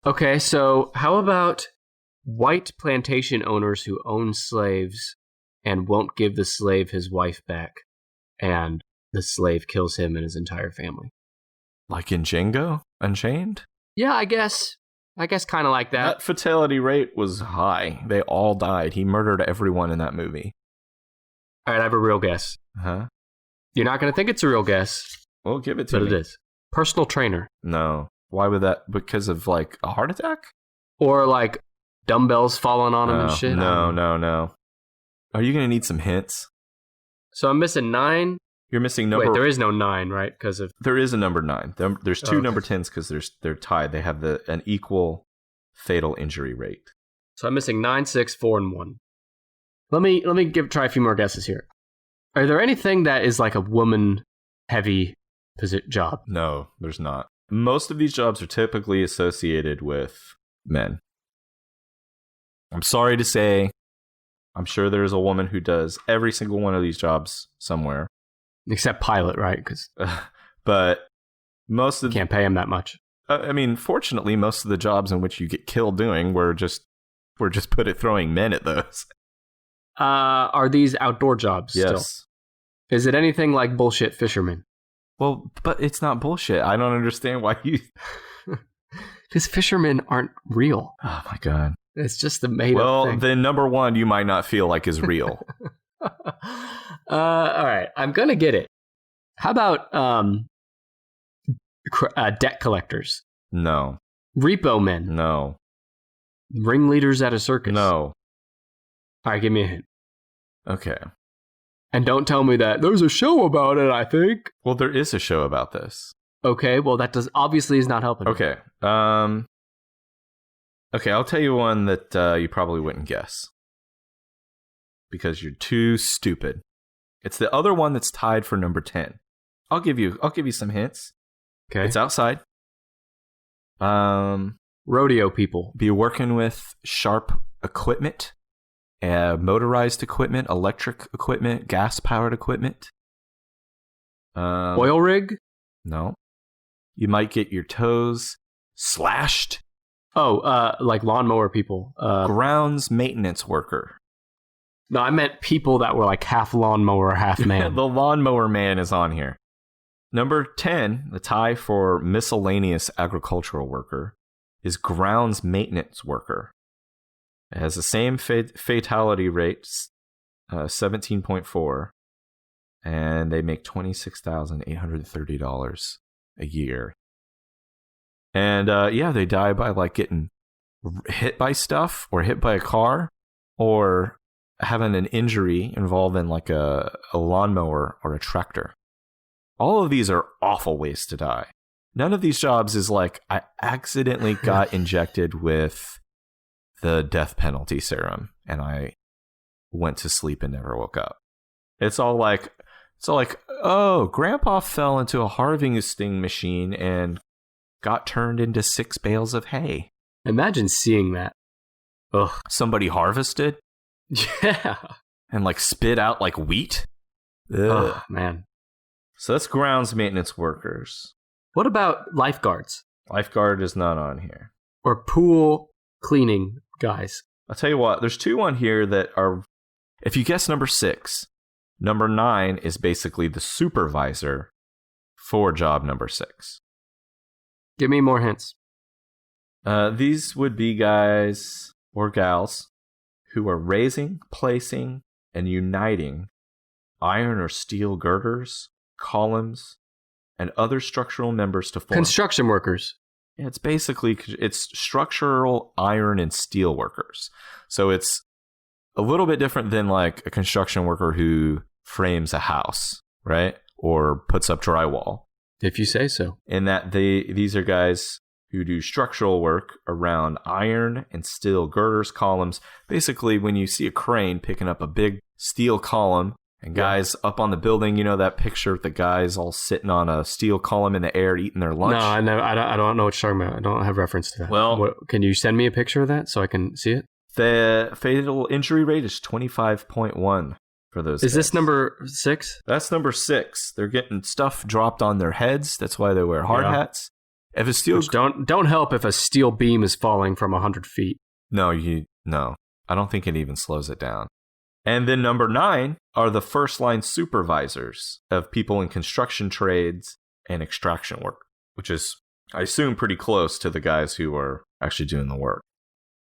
Okay, so how about white plantation owners who own slaves and won't give the slave his wife back, and the slave kills him and his entire family? Like in Django Unchained? Yeah, I guess kind of like that. That fatality rate was high. They all died. He murdered everyone in that movie. All right, I have a real guess. Huh? You're not going to think it's a real guess, Well, give it to but me. it is. Personal trainer. No. Why would that? Because of a heart attack? Or dumbbells falling on him and shit. No. Are you going to need some hints? So I'm missing 9. You're missing number. Wait, there is no 9, right? Because of There is a number 9. There's two okay. number 10s because they're tied. They have an equal fatal injury rate. So I'm missing 9, 6, 4, and 1. Let me try a few more guesses here. Are there anything that is like a woman-heavy job? No, there's not. Most of these jobs are typically associated with men. I'm sorry to say, I'm sure there's a woman who does every single one of these jobs somewhere. Except pilot, right? Because but most of can't pay him that much. I mean, fortunately, most of the jobs in which you get killed doing we're just put at throwing men at those. Are these outdoor jobs Yes. still? Is it anything like bullshit fishermen? Well, but it's not bullshit. I don't understand why you... Because fishermen aren't real. Oh, my God. It's just a made-up Well, thing. then number 1 you might not feel like is real. All right, I'm going to get it. How about debt collectors? No. Repo men? No. Ringleaders at a circus? No. All right, give me a hint. Okay. And don't tell me that there's a show about it, I think. Well, there is a show about this. Okay, well, that obviously is not helping. Okay. Okay, I'll tell you one that you probably wouldn't guess. Because you're too stupid. It's the other one that's tied for number 10. I'll give you some hints. Okay. It's outside. Rodeo people. Be working with sharp equipment, motorized equipment, electric equipment, gas-powered equipment. Oil rig? No. You might get your toes slashed. Oh, like lawnmower people. Grounds maintenance worker. No, I meant people that were like half lawnmower, half man. The lawnmower man is on here. Number 10, the tie for miscellaneous agricultural worker, is grounds maintenance worker. It has the same fatality rates, 17.4, and they make $26,830 a year. And they die by like getting hit by stuff or hit by a car or having an injury involving like a lawnmower or a tractor. All of these are awful ways to die. None of these jobs is like, I accidentally got injected with the death penalty serum and I went to sleep and never woke up. It's all like, oh, Grandpa fell into a harvesting machine and got turned into 6 bales of hay. Imagine seeing that. Ugh. Somebody harvested? Yeah. And like spit out like wheat? Ugh. Oh, man. So that's grounds maintenance workers. What about lifeguards? Lifeguard is not on here. Or pool cleaning guys? I'll tell you what, there's 2 on here that are, if you guess number 6, number 9 is basically the supervisor for job number 6. Give me more hints. These would be guys or gals who are raising, placing, and uniting iron or steel girders, columns, and other structural members to form. Construction workers. Yeah, it's structural iron and steel workers. So it's a little bit different than like a construction worker who frames a house, right? Or puts up drywall. If you say so. In that these are guys who do structural work around iron and steel girders, columns. Basically, when you see a crane picking up a big steel column and guys up on the building, you know that picture of the guys all sitting on a steel column in the air eating their lunch? No, I don't know what you're talking about. I don't have reference to that. Well, can you send me a picture of that so I can see it? The fatal injury rate is 25.1 for those. Is this number 6? That's number 6. They're getting stuff dropped on their heads. That's why they wear hard hats. If a steel Which don't help if a steel beam is falling from 100 feet. No, I don't think it even slows it down. And then number 9 are the first line supervisors of people in construction trades and extraction work, which is, I assume, pretty close to the guys who are actually doing the work.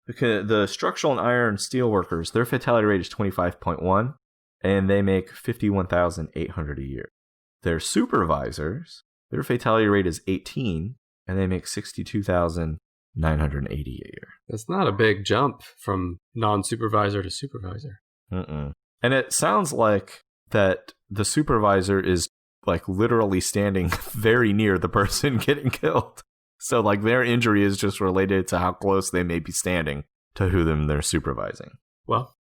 Because the structural and iron steel workers, their fatality rate is 25.1, and they make $51,800 a year. Their supervisors, their fatality rate is 18, and they make $62,980 a year. That's not a big jump from non-supervisor to supervisor. And it sounds like that the supervisor is like literally standing very near the person getting killed. So like their injury is just related to how close they may be standing to who they're supervising. Well,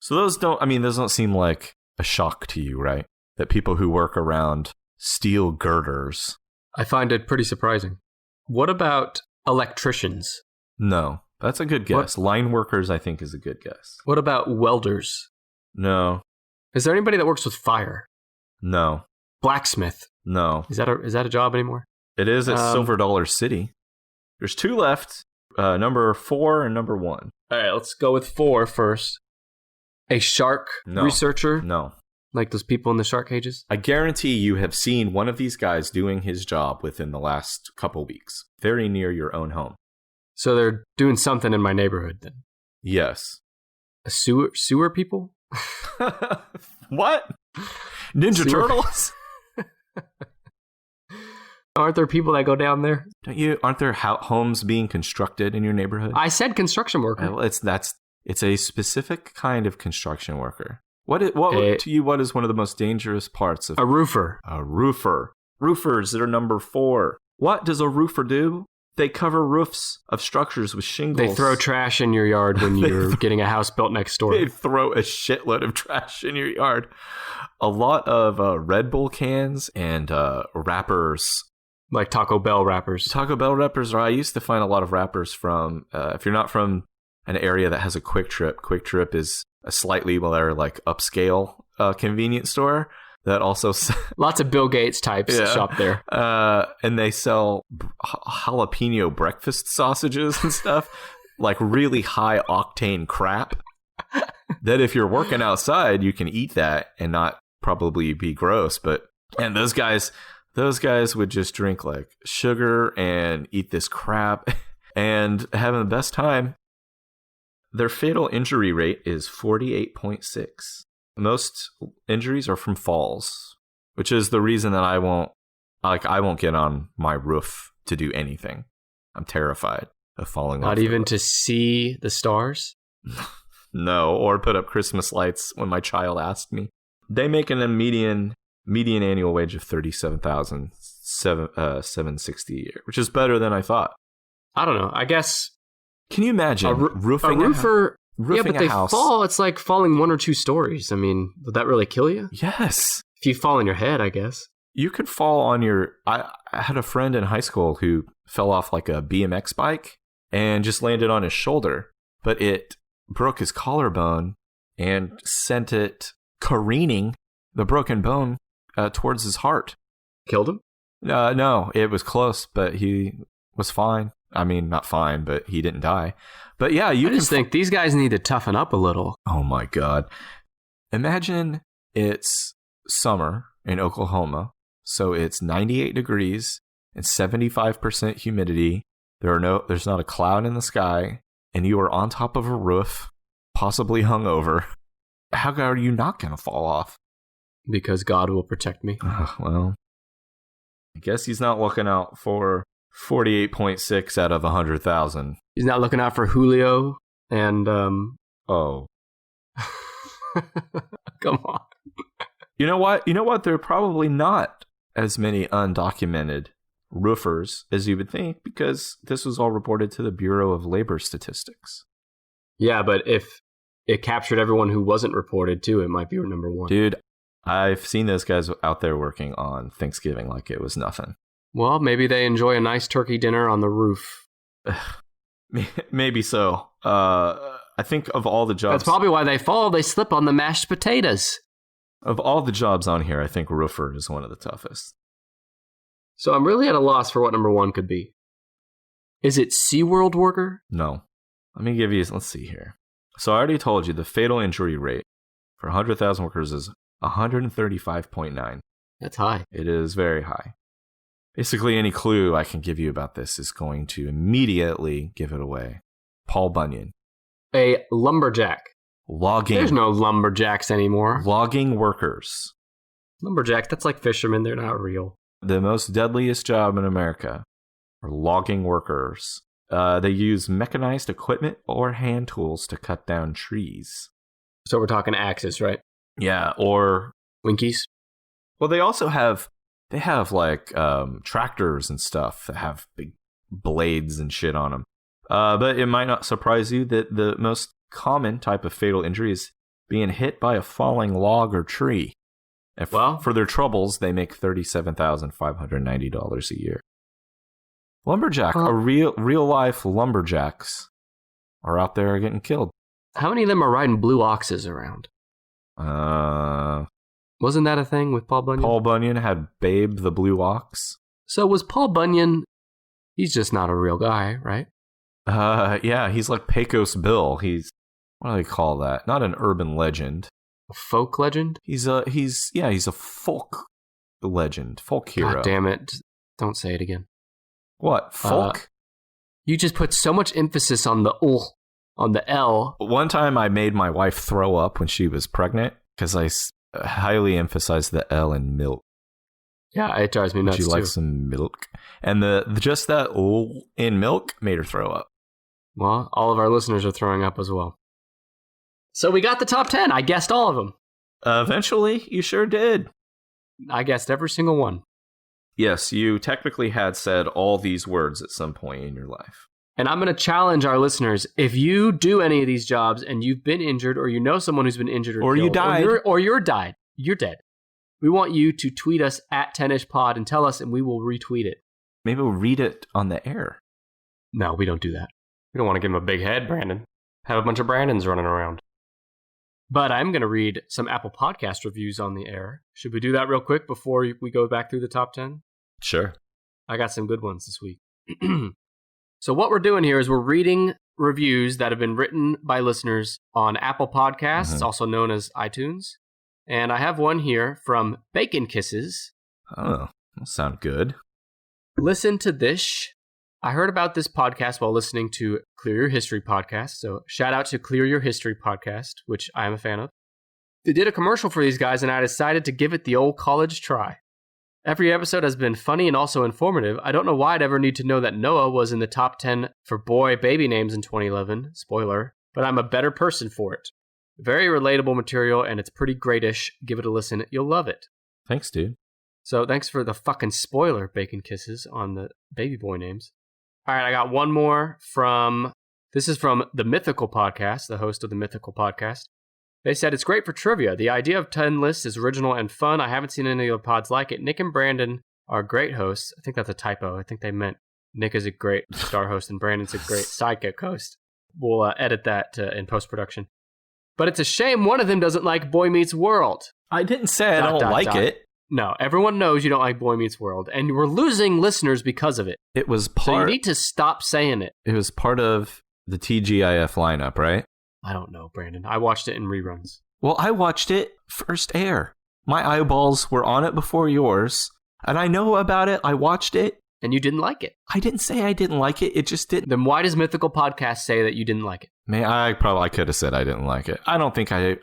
so those don't seem like a shock to you, right? That people who work around steel girders. I find it pretty surprising. What about electricians? No, that's a good guess. Line workers, I think, is a good guess. What about welders? No. Is there anybody that works with fire? No. Blacksmith? No. Is that a job anymore? It is at Silver Dollar City. There's 2 left, number 4 and number 1. All right, let's go with 4 first. A shark researcher? No. Like those people in the shark cages? I guarantee you have seen one of these guys doing his job within the last couple weeks, very near your own home. So they're doing something in my neighborhood then? Yes. A sewer people? What? Ninja Turtles? Aren't there people that go down there? Aren't there homes being constructed in your neighborhood? I said construction worker. Well, it's a specific kind of construction worker. What is one of the most dangerous parts of a roofer? A roofer. Roofers are number 4. What does a roofer do? They cover roofs of structures with shingles. They throw trash in your yard when you're getting a house built next door. They throw a shitload of trash in your yard. A lot of Red Bull cans and wrappers. Like Taco Bell wrappers. Taco Bell wrappers. I used to find a lot of wrappers from, if you're not from an area that has a Quick Trip is a slightly more like upscale convenience store that also lots of Bill Gates types shop there. And they sell jalapeno breakfast sausages and stuff, like really high octane crap that if you're working outside, you can eat that and not probably be gross. And those guys would just drink like sugar and eat this crap and having the best time. Their fatal injury rate is 48.6. Most injuries are from falls, which is the reason that I won't get on my roof to do anything. I'm terrified of falling off. Not even to see the stars? No, or put up Christmas lights when my child asked me. They make a median annual wage of $37,760 a year, which is better than I thought. I don't know. I guess. Can you imagine roofing a roofer? Roofing yeah, but they house. fall. It's like falling 1 or 2 stories. I mean, would that really kill you? Yes. If you fall on your head, I guess. You could fall on your... I had a friend in high school who fell off like a BMX bike and just landed on his shoulder, but it broke his collarbone and sent it careening, the broken bone, towards his heart. Killed him? No, it was close, but he was fine. I mean, not fine, but he didn't die. But yeah, I just think these guys need to toughen up a little. Oh my God. Imagine it's summer in Oklahoma, so it's 98 degrees and 75% humidity. There's not a cloud in the sky, and you are on top of a roof, possibly hungover. How are you not going to fall off? Because God will protect me. Well, I guess he's not looking out for 48.6 out of 100,000. He's not looking out for Julio and Oh. Come on. You know what? There are probably not as many undocumented roofers as you would think, because this was all reported to the Bureau of Labor Statistics. Yeah, but if it captured everyone who wasn't reported too, it might be number 1. Dude, I've seen those guys out there working on Thanksgiving like it was nothing. Well, maybe they enjoy a nice turkey dinner on the roof. Maybe so. I think of all the jobs... That's probably why they fall. They slip on the mashed potatoes. Of all the jobs on here, I think roofer is one of the toughest. So I'm really at a loss for what number 1 could be. Is it SeaWorld worker? No. Let me give you... Let's see here. So I already told you the fatal injury rate for 100,000 workers is 135.9. That's high. It is very high. Basically, any clue I can give you about this is going to immediately give it away. Paul Bunyan. A lumberjack. Logging. There's no lumberjacks anymore. Logging workers. Lumberjacks, that's like fishermen. They're not real. The most deadliest job in America are logging workers. They use mechanized equipment or hand tools to cut down trees. So we're talking axes, right? Yeah, or... Winkies? Well, they have like tractors and stuff that have big blades and shit on them. But it might not surprise you that the most common type of fatal injury is being hit by a falling log or tree. And for their troubles, they make $37,590 a year. Lumberjack, real life lumberjacks are out there getting killed. How many of them are riding blue oxes around? Wasn't that a thing with Paul Bunyan? Paul Bunyan had Babe the Blue Ox. So was Paul Bunyan? He's just not a real guy, right? Yeah, he's like Pecos Bill. He's, what do they call that? Not an urban legend. A folk legend? He's a folk legend, folk hero. God damn it! Don't say it again. What, folk? You just put so much emphasis on the on the L. One time I made my wife throw up when she was pregnant because I highly emphasized the L in milk. Yeah, it drives me nuts too. She likes some milk. And just that L in milk made her throw up. Well, all of our listeners are throwing up as well. So we got the top 10. I guessed all of them. Eventually, you sure did. I guessed every single one. Yes, you technically had said all these words at some point in your life. And I'm going to challenge our listeners. If you do any of these jobs and you've been injured, or you know someone who's been injured or killed, you died, or you're dead, we want you to tweet us at 10ishpod and tell us, and we will retweet it. Maybe we'll read it on the air. No, we don't do that. We don't want to give him a big head, Brandon. Have a bunch of Brandons running around. But I'm going to read some Apple Podcast reviews on the air. Should we do that real quick before we go back through the top 10? Sure. I got some good ones this week. So what we're doing here is we're reading reviews that have been written by listeners on Apple Podcasts, also known as iTunes. And I have one here from Bacon Kisses. Oh, that sounds good. Listen to this. I heard about this podcast while listening to Clear Your History podcast. So shout out to Clear Your History podcast, which I am a fan of. They did a commercial for these guys, and I decided to give it the old college try. Every episode has been funny and also informative. I don't know why I'd ever need to know that Noah was in the top 10 for boy baby names in 2011. Spoiler. But I'm a better person for it. Very relatable material, and it's pretty greatish. Give it a listen. You'll love it. Thanks, dude. So thanks for the fucking spoiler, Bacon Kisses, on the baby boy names. All right, I got one more from... This is from The Mythical Podcast, the host of The Mythical Podcast. They said, it's great for trivia. The idea of 10 lists is original and fun. I haven't seen any other pods like it. Nick and Brandon are great hosts. I think that's a typo. I think they meant Nick is a great star host and Brandon's a great sidekick host. We'll edit that in post-production. But it's a shame one of them doesn't like Boy Meets World. I didn't say I don't like it. No, everyone knows you don't like Boy Meets World, and we're losing listeners because of it. It was So you need to stop saying it. It was part of the TGIF lineup, right? I don't know, Brandon. I watched it in reruns. Well, I watched it first air. My eyeballs were on it before yours, and I know about it. I watched it. And you didn't like it. I didn't say I didn't like it. It just didn't. Then why does Mythical Podcast say that you didn't like it? I could have said I didn't like it. I don't think I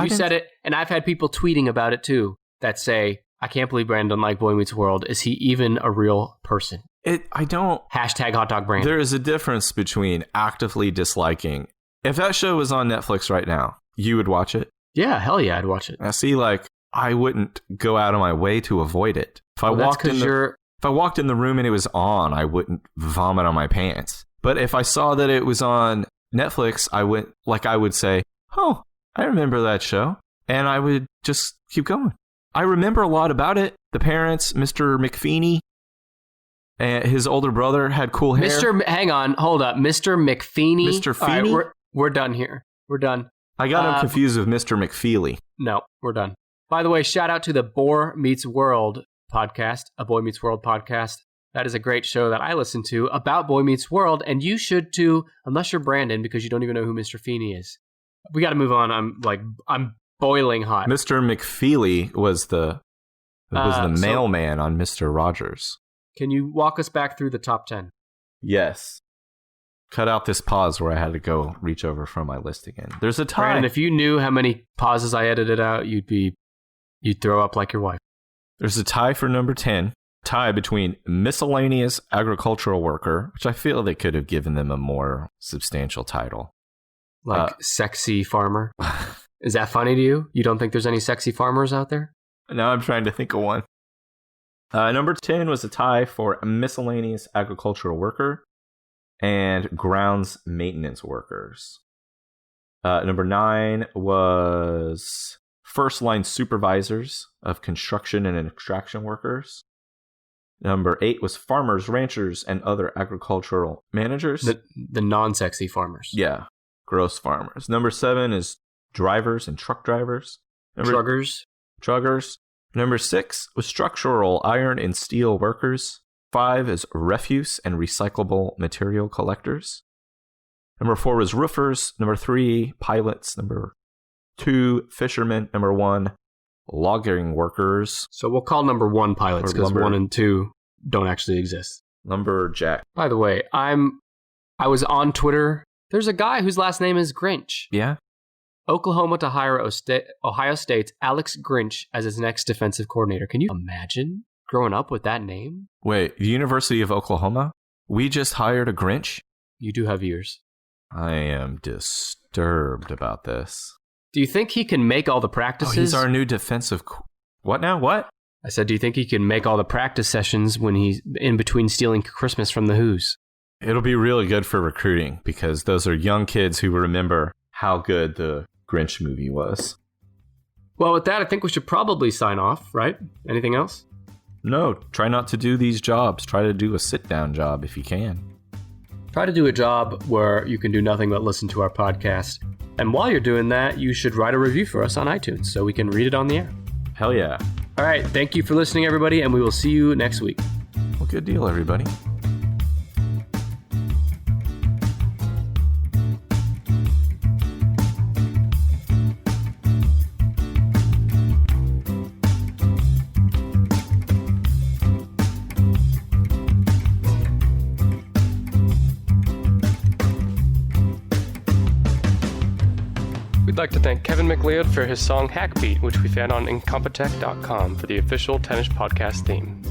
You said it, and I've had people tweeting about it too that say, I can't believe Brandon doesn't like Boy Meets World. Is he even a real person? I don't. Hashtag hot dog Brandon. There is a difference between actively disliking. If that show was on Netflix right now, you would watch it? Yeah, hell yeah, I'd watch it. I see, I wouldn't go out of my way to avoid it. If I walked in the room and it was on, I wouldn't vomit on my pants. But if I saw that it was on Netflix, I would say, oh, I remember that show. And I would just keep going. I remember a lot about it. The parents, Mr. McFeeney, and his older brother had cool hair. Hang on, hold up. Mr. McFeeney. Mr. Feeney? All right, we're done here. We're done. I got him confused with Mr. McFeely. No, we're done. By the way, shout out to the Boy Meets World podcast, a Boy Meets World podcast. That is a great show that I listen to about Boy Meets World, and you should too, unless you're Brandon, because you don't even know who Mr. Feeney is. We got to move on. I'm boiling hot. Mr. McFeely was the mailman on Mr. Rogers. Can you walk us back through the top 10? Yes. Cut out this pause where I had to go reach over from my list again. There's a tie. Brandon, if you knew how many pauses I edited out, you'd throw up like your wife. There's a tie for number 10. Tie between miscellaneous agricultural worker, which I feel they could have given them a more substantial title. Like sexy farmer. Is that funny to you? You don't think there's any sexy farmers out there? Now I'm trying to think of one. Number 10 was a tie for miscellaneous agricultural worker and grounds maintenance workers. Number 9 was first line supervisors of construction and extraction workers. Number 8 was farmers, ranchers, and other agricultural managers. The non-sexy farmers. Yeah, gross farmers. Number 7 is drivers and truck drivers. Truckers. Number 6 was structural iron and steel workers. 5 is refuse and recyclable material collectors. Number 4 was roofers. Number 3, pilots. Number 2, fishermen. Number 1, logging workers. So we'll call number 1 pilots because 1 and 2 don't actually exist. Lumberjack. By the way, I was on Twitter. There's a guy whose last name is Grinch. Yeah. Oklahoma to hire Ohio State's Alex Grinch as its next defensive coordinator. Can you imagine growing up with that name? Wait, the University of Oklahoma? We just hired a Grinch? You do have ears. I am disturbed about this. Do you think he can make all the practices? Oh, he's our new defensive... What now? What? I said, do you think he can make all the practice sessions when he's in between stealing Christmas from the Who's? It'll be really good for recruiting because those are young kids who remember how good the Grinch movie was. Well, with that, I think we should probably sign off, right? Anything else? No, try not to do these jobs. Try to do a sit-down job if you can. Try to do a job where you can do nothing but listen to our podcast. And while you're doing that, you should write a review for us on iTunes so we can read it on the air. Hell yeah. All right, thank you for listening, everybody, and we will see you next week. Well, good deal, everybody. We'd like to thank Kevin MacLeod for his song Hackbeat, which we found on incompetech.com for the official Tennis Podcast theme.